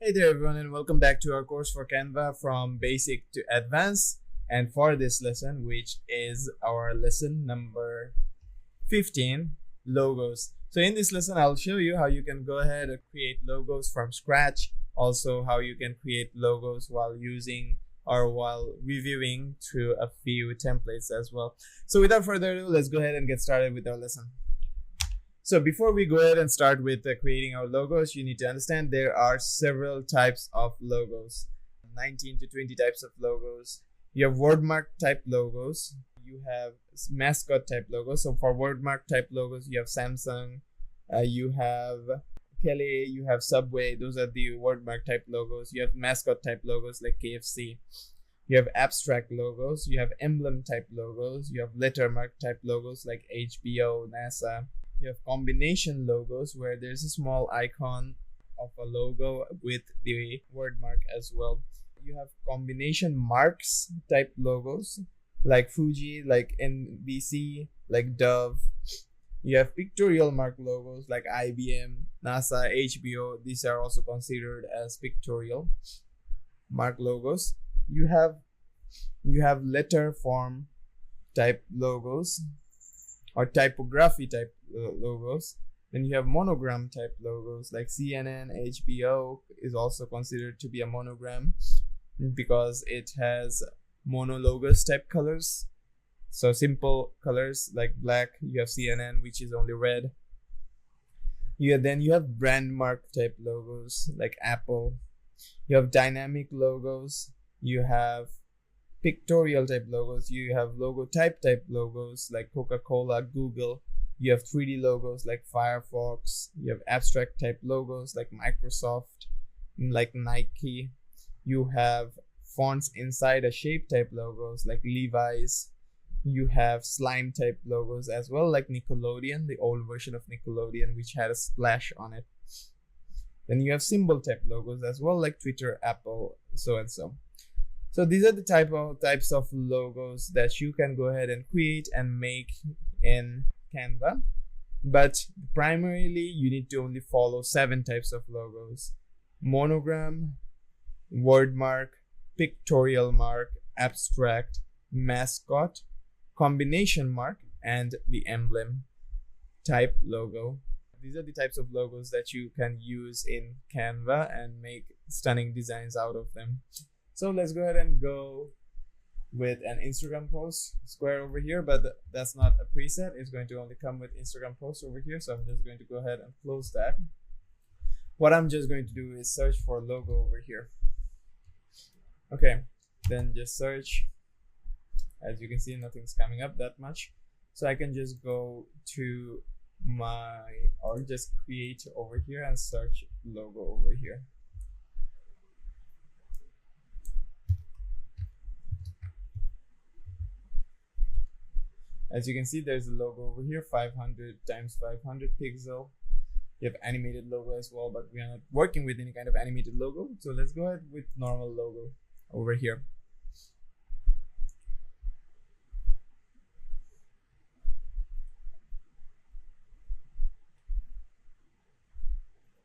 Hey there everyone, and welcome back to our course for Canva from basic to advanced. And for this lesson, which is our lesson number 15, logos. So in this lesson, I'll show you how you can go ahead and create logos from scratch. Also how you can create logos while using or while reviewing through a few templates as well. So without further ado, let's go ahead and get started with our lesson. So before we go ahead and start with creating our logos, you need to understand there are several types of logos, 19 to 20 types of logos. You have wordmark type logos, you have mascot type logos. So for wordmark type logos, you have Samsung, you have Kelly, you have Subway. Those are the wordmark type logos. You have mascot type logos like KFC. You have abstract logos, you have emblem type logos, you have lettermark type logos like HBO, NASA. You have combination logos where there's a small icon of a logo with the word mark as well. You have combination marks type logos like Fuji, like NBC, like Dove. You have pictorial mark logos like IBM, NASA, HBO. These are also considered as pictorial mark logos. You have letter form type logos or typography type logos. Then you have monogram type logos like CNN, HBO is also considered to be a monogram because it has monologous type colors. So simple colors like black. You have CNN, which is only red. Then you have brand mark type logos like Apple. You have dynamic logos. You have pictorial type logos. You have logo type logos like Coca-Cola, Google. You have 3D logos like Firefox. You have abstract type logos like Microsoft, like Nike. You have fonts inside a shape type logos like Levi's. You have slime type logos as well like Nickelodeon, the old version of Nickelodeon, which had a splash on it. Then you have symbol type logos as well like Twitter, Apple, so and so. So these are the types of logos that you can go ahead and create and make in Canva. But primarily you need to only follow 7 types of logos: monogram, wordmark, pictorial mark, abstract, mascot, combination mark, and the emblem type logo. These are the types of logos that you can use in Canva and make stunning designs out of them. So let's go ahead and go with an Instagram post square over here, but that's not a preset. It's going to only come with Instagram post over here. So I'm just going to go ahead and close that. What I'm just going to do is search for logo over here. Okay, then just search. As you can see, nothing's coming up that much. So I can just go to or just create over here and search logo over here. As you can see, there's a logo over here, 500 times 500 pixel. You have animated logo as well, but we are not working with any kind of animated logo. So let's go ahead with normal logo over here.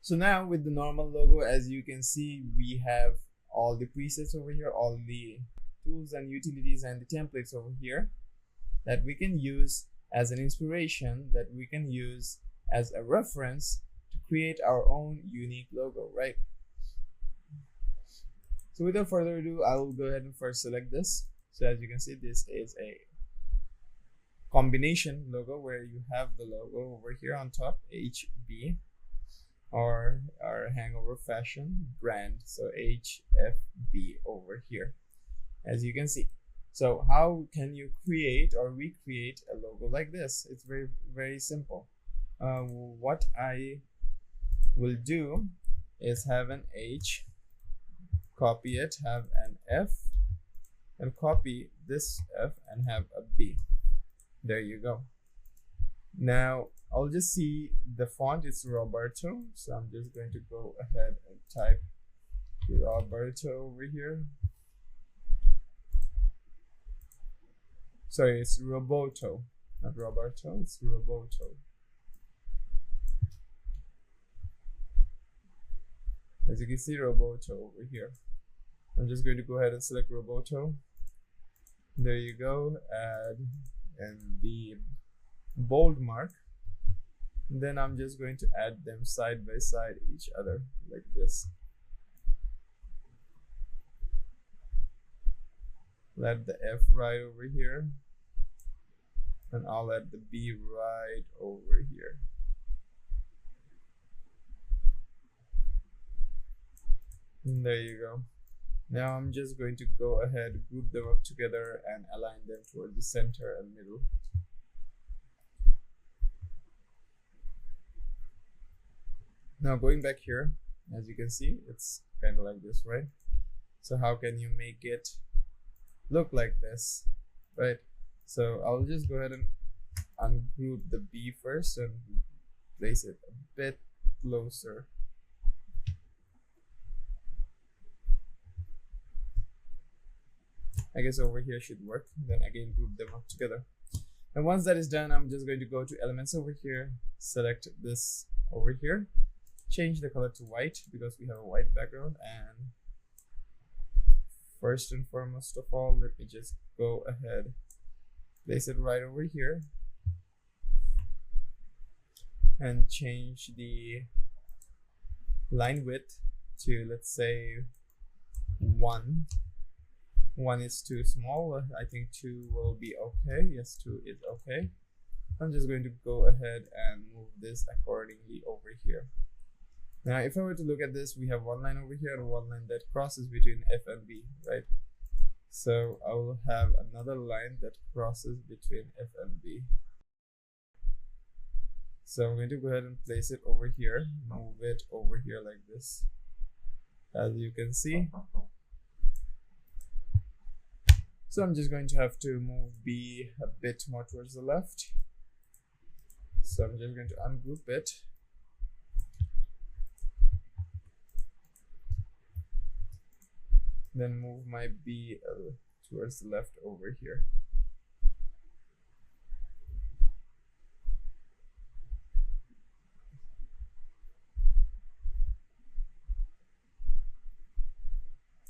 So now with the normal logo, as you can see, we have all the presets over here, all the tools and utilities and the templates over here that we can use as an inspiration, that we can use as a reference to create our own unique logo, right? So without further ado, I will go ahead and first select this. So as you can see, this is a combination logo where you have the logo over here on top, HB, or our Hangover Fashion brand. So HFB over here, as you can see. So how can you create or recreate a logo like this? It's very, very simple. What I will do is have an H, copy it, have an F, and copy this F and have a B. There you go. Now I'll just see the font, it's Roberto. So I'm just going to go ahead and type Roberto over here. Sorry, it's Roboto, not Roberto, it's Roboto. As you can see, Roboto over here. I'm just going to go ahead and select Roboto. There you go. Add and the bold mark. And then I'm just going to add them side by side each other like this. Let the F right over here, and I'll add the B right over here. And there you go. Now I'm just going to go ahead, group them up together and align them toward the center and middle. Now going back here, as you can see, it's kind of like this, right? So how can you make it look like this, right? So I'll just go ahead and ungroup the B first and place it a bit closer. I guess over here should work. Then again, group them up together. And once that is done, I'm just going to go to elements over here, select this over here, change the color to white because we have a white background. And first and foremost of all, let me just go ahead, place it right over here, and change the line width to, let's say, 1. 1 is too small. I think 2 will be okay. Yes, 2 is okay. I'm just going to go ahead and move this accordingly over here. Now, if I were to look at this, we have one line over here and one line that crosses between F and B, right? So I will have another line that crosses between F and B. So I'm going to go ahead and place it over here, move it over here like this, as you can see. So I'm just going to have to move B a bit more towards the left. So I'm just going to ungroup it. Then move my B towards the left over here.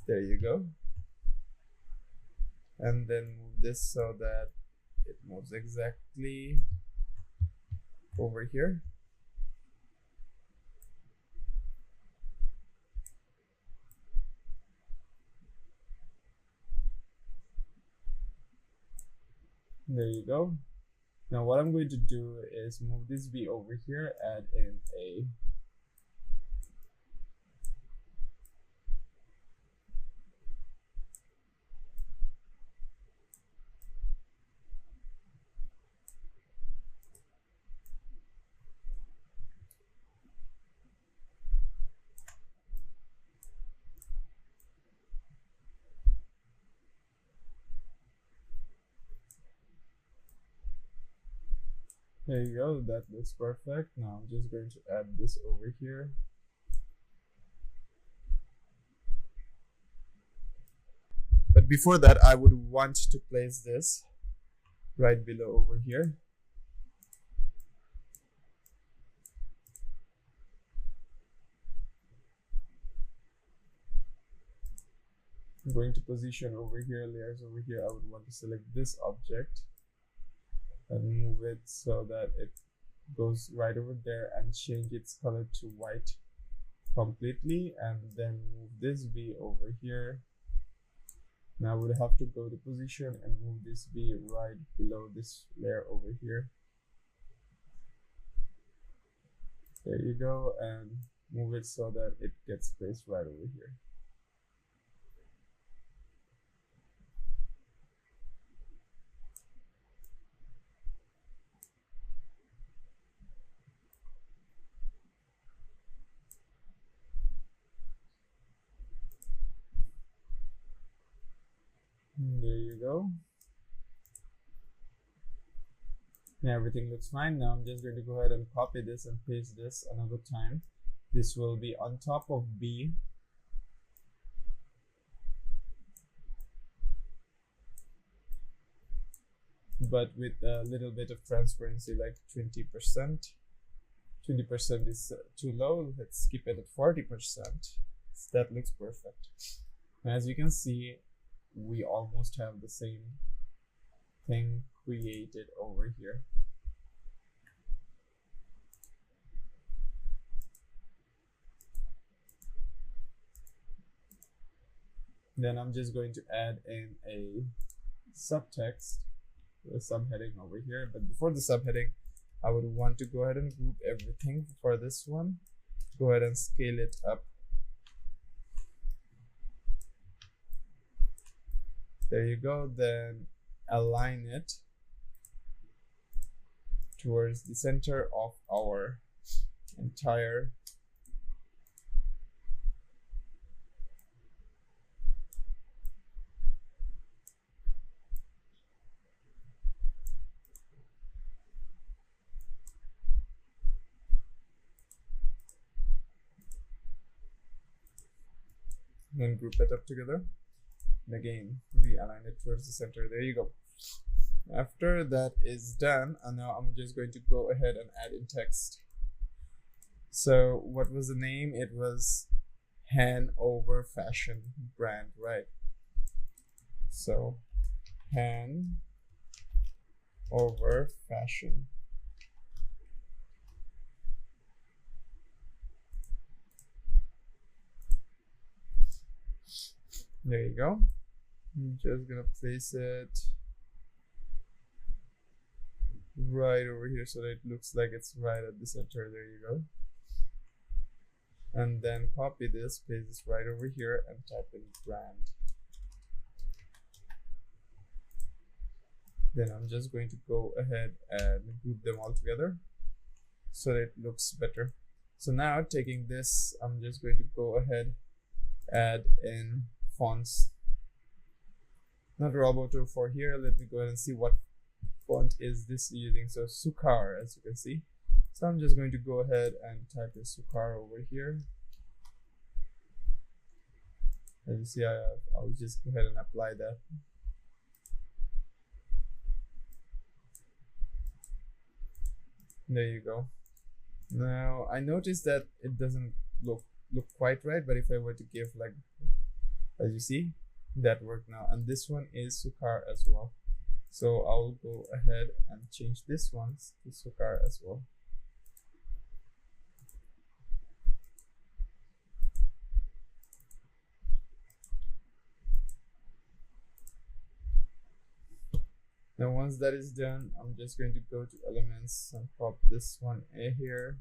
There you go. And then move this so that it moves exactly over here. There you go. Now what I'm going to do is move this B over here, add in a There you go, that looks perfect. Now I'm just going to add this over here. But before that, I would want to place this right below over here. I'm going to position over here, layers over here. I would want to select this object and move it so that it goes right over there and change its color to white completely, and then move this B over here. Now I would have to go to position and move this B right below this layer over here. There you go, and move it so that it gets placed right over here. There you go. Now everything looks fine. Now I'm just going to go ahead and copy this and paste this another time. This will be on top of B. But with a little bit of transparency, like 20%. 20% is too low. Let's keep it at 40%. That looks perfect. As you can see, we almost have the same thing created over here. Then I'm just going to add in a subtext, a subheading over here. But before the subheading, I would want to go ahead and group everything for this one. Go ahead and scale it up. There you go. Then align it towards the center of our entire then group it up together, and again realign it towards the center. There you go. After that is done, and now I'm just going to go ahead and add in text. So what was the name? It was Hanover Fashion brand, right? So Hanover Fashion. There you go. I'm just gonna place it right over here so that it looks like it's right at the center. There you go. And then copy this, paste this right over here, and type in brand. Then I'm just going to go ahead and group them all together so that it looks better. So now taking this, I'm just going to go ahead, add in fonts. Not Roboto for here. Let me go ahead and see what font is this using. So Sukar, as you can see. So I'm just going to go ahead and type in Sukar over here. As you see, I'll just go ahead and apply that. There you go. Now I noticed that it doesn't look quite right, but if I were to give, like, as you see, that worked now. And this one is Sukar as well. So I'll go ahead and change this one to Sukar as well. Now once that is done, I'm just going to go to elements and pop this one in here.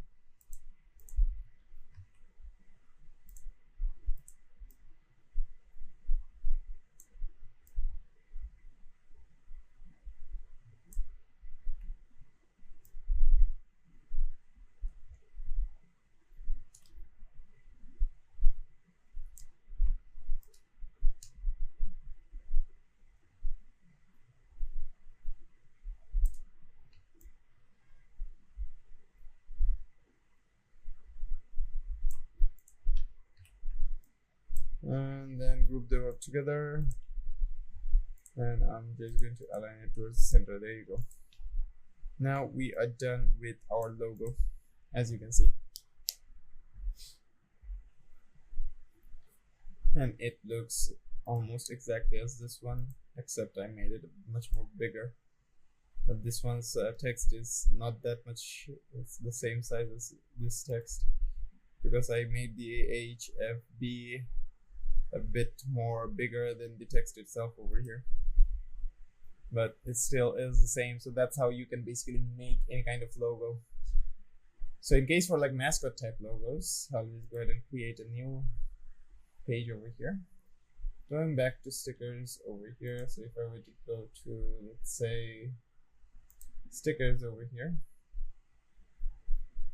And then group them up together, and I'm just going to align it towards the center. There you go. Now we are done with our logo, as you can see, and it looks almost exactly as this one, except I made it much more bigger. But this one's text is not that much. It's the same size as this text because I made the HFB a bit more bigger than the text itself over here, but it still is the same. So that's how you can basically make any kind of logo. So in case for like mascot type logos, I'll just go ahead and create a new page over here. Going back to stickers over here. So if I were to go to, let's say, stickers over here,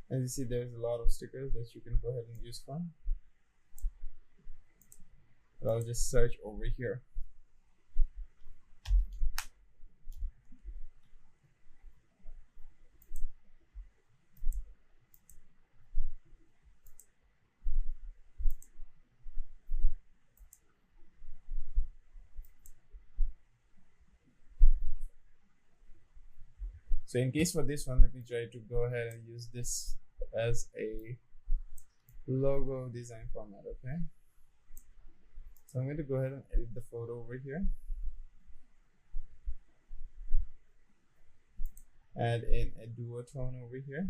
as you see, there's a lot of stickers that you can go ahead and use from. But I'll just search over here. So in case for this one, let me try to go ahead and use this as a logo design format, okay? So I'm going to go ahead and edit the photo over here. Add in a duotone over here.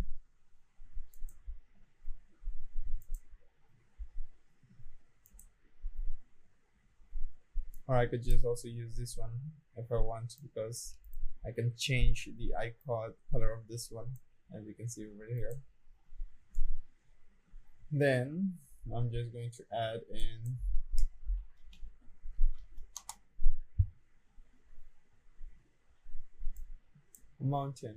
Or I could just also use this one if I want, because I can change the icon color of this one, as you can see over here. Then I'm just going to add in a mountain.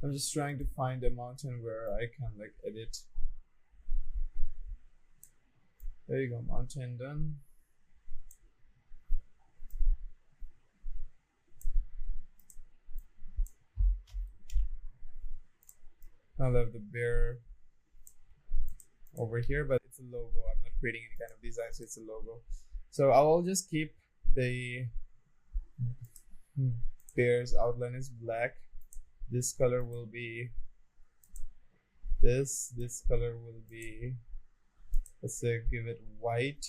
I'm just trying to find a mountain where I can like edit. There you go, mountain done. I'll have the bear over here, but it's a logo. I'm not creating any kind of design, so it's a logo. So I will just keep the bear's outline is black. This color will be this. This color will be, let's say, give it white.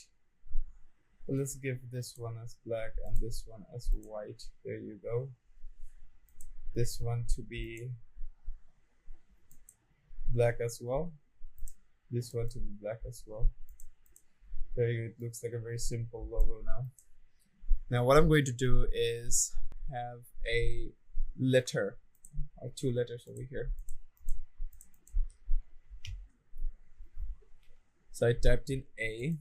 So let's give this one as black and this one as white. There you go. This one to be black as well. This one to be black as well. There you go. It looks like a very simple logo now. Now what I'm going to do is have a letter, or 2 letters over here. So I typed in A.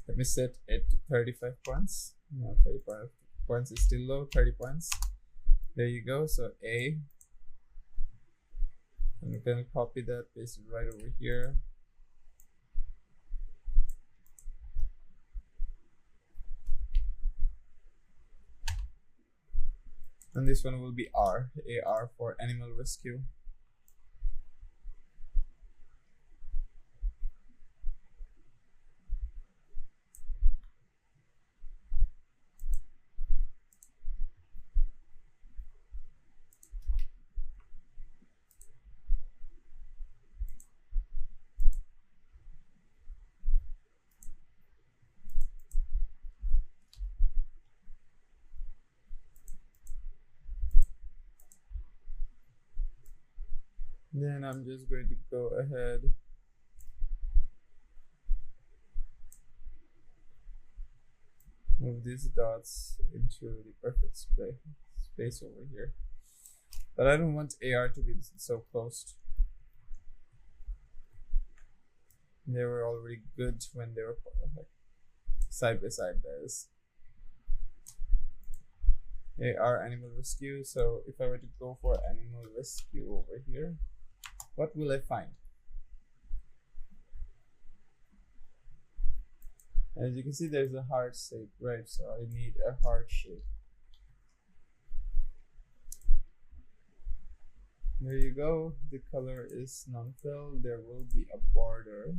Let me set it to 35 points. No, 35 points is still low. 30 points. There you go. So A. I'm gonna copy that, paste it right over here. And this one will be R, AR for animal rescue. Then I'm just going to go ahead move these dots into the perfect space over here. But I don't want AR to be so close. They were already good when they were like side by side. There's AR animal rescue. So if I were to go for animal rescue over here, what will I find? As you can see, there's a heart shape, right? So I need a heart shape. There you go. The color is non-fill. There will be a border.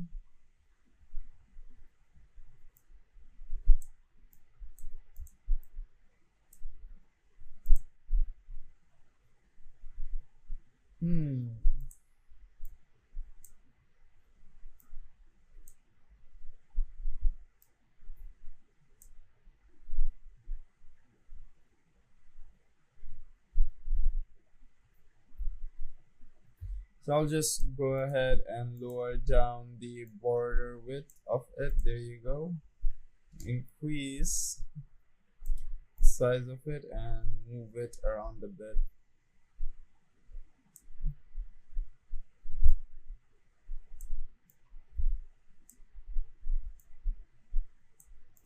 So I'll just go ahead and lower down the border width of it. There you go. Increase the size of it and move it around a bit.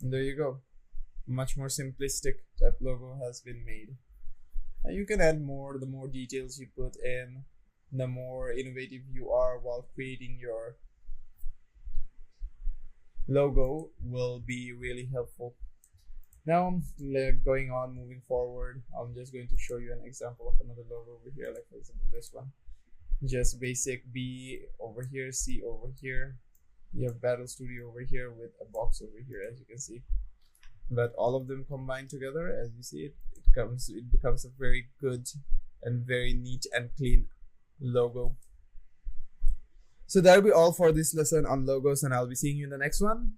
And there you go. Much more simplistic type logo has been made. And you can add more. The more details you put in, the more innovative you are while creating your logo will be really helpful. Now, going on, moving forward, I'm just going to show you an example of another logo over here, like for example this one. Just basic B over here, C over here. You have Battle Studio over here with a box over here, as you can see. But all of them combined together, as you see, it becomes a very good and very neat and clean logo. So that'll be all for this lesson on logos, and I'll be seeing you in the next one.